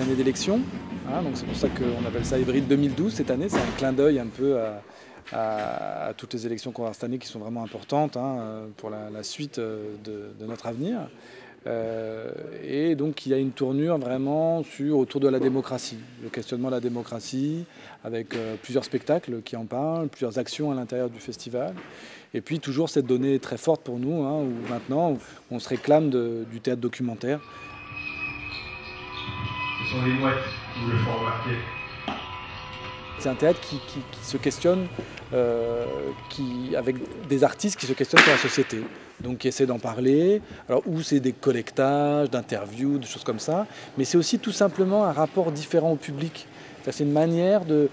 année d'élection, hein, donc c'est pour ça qu'on appelle ça Hybride 2012 cette année. C'est un clin d'œil un peu à toutes les élections qu'on va avoir cette année qui sont vraiment importantes, hein, pour la suite de notre avenir. Et donc il y a une tournure vraiment autour de la démocratie, le questionnement de la démocratie, avec plusieurs spectacles qui en parlent, plusieurs actions à l'intérieur du festival. Et puis toujours cette donnée très forte pour nous, hein, où maintenant on se réclame du théâtre documentaire. Ce sont les mouettes qui vous le font remarquer. C'est un théâtre qui se questionne, avec des artistes qui se questionnent sur la société, donc qui essaient d'en parler. Alors où c'est des collectages, d'interviews, des choses comme ça, mais c'est aussi tout simplement un rapport différent au public. C'est une manière de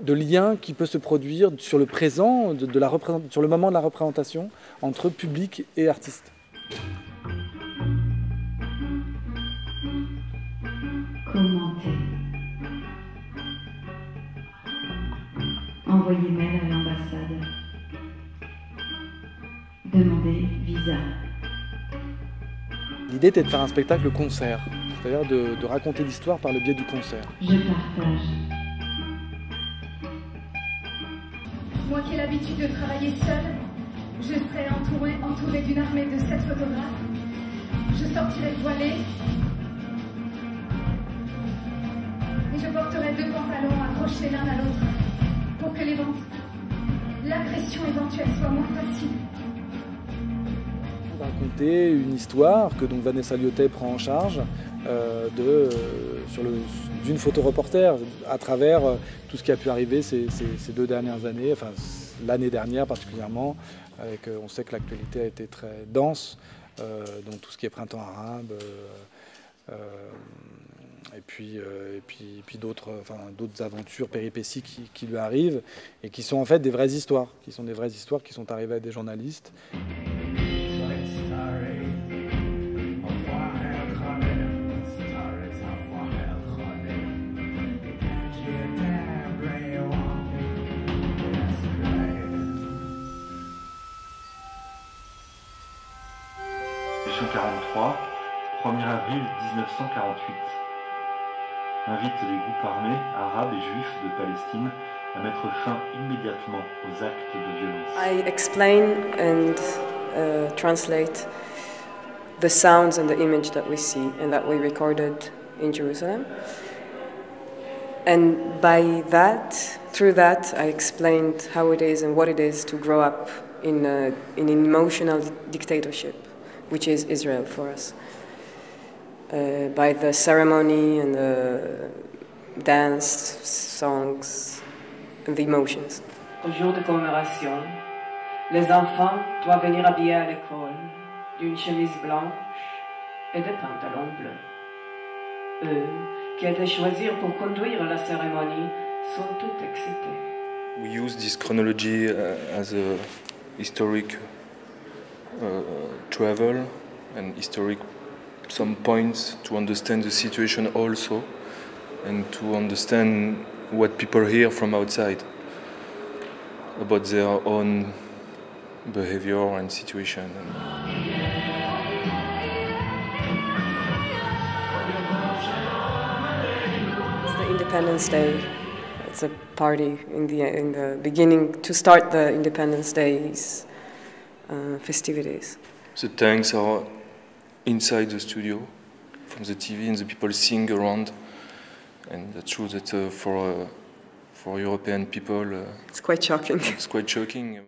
lien qui peut se produire sur le présent, sur le moment de la représentation, entre public et artiste. Commenter. Envoyer mail à l'ambassade. Demander visa. L'idée était de faire un spectacle-concert, c'est-à-dire de raconter l'histoire par le biais du concert. Je partage. Moi qui ai l'habitude de travailler seule, je serai entourée d'une armée de 7 photographes. Je sortirai voilée. Et je porterai 2 pantalons accrochés l'un à l'autre pour que l'agression éventuelle soit moins facile. On va raconter une histoire que donc Vanessa Lyotet prend en charge d'une photoreporter à travers tout ce qui a pu arriver ces 2 dernières années, enfin l'année dernière particulièrement. On sait que l'actualité a été très dense, donc tout ce qui est printemps arabe. Et puis d'autres aventures, péripéties qui lui arrivent et qui sont en fait des vraies histoires, qui sont arrivées à des journalistes. Édition 43, 1er avril 1948. Invite les groupes armés, arabes et juifs de Palestine à mettre fin immédiatement aux actes de violence. I explain and translate the sounds and the image that we see and that we recorded in Jerusalem. And through that, I explained how it is and what it is to grow up in an emotional dictatorship, which is Israel for us. By the ceremony and the dance, songs, and the emotions. Au jour de commémoration, les enfants doivent venir habillés à l'école d'une chemise blanche et de pantalons bleus. Eux, qui étaient choisis pour conduire la cérémonie, sont tout excités. We use this chronology as a historic travel and historic some points to understand the situation also and to understand what people hear from outside about their own behavior and situation. It's the Independence Day. It's a party in the beginning to start the Independence Day's festivities. The tanks are inside the studio from the TV and the people sing around, and that's true that for European people it's quite shocking. It's quite shocking.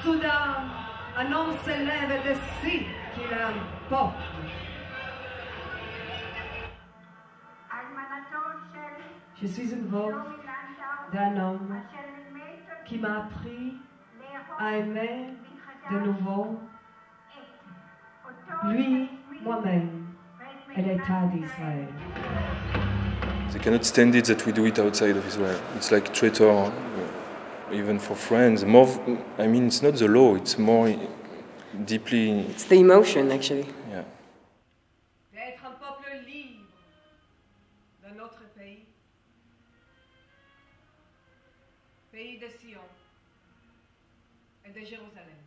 Soudain, un homme se lève et décide qu'il est un peuple. Je suis une veuve d'un homme qui m'a appris à aimer de nouveau lui, moi-même, et l'État d'Israël. They cannot stand it that we do it outside of Israel. It's like traitor, even for friends. It's not the law, it's more deeply... It's the emotion, actually. Yeah. D'être un peuple libre de notre pays, pays de Sion et de Jérusalem.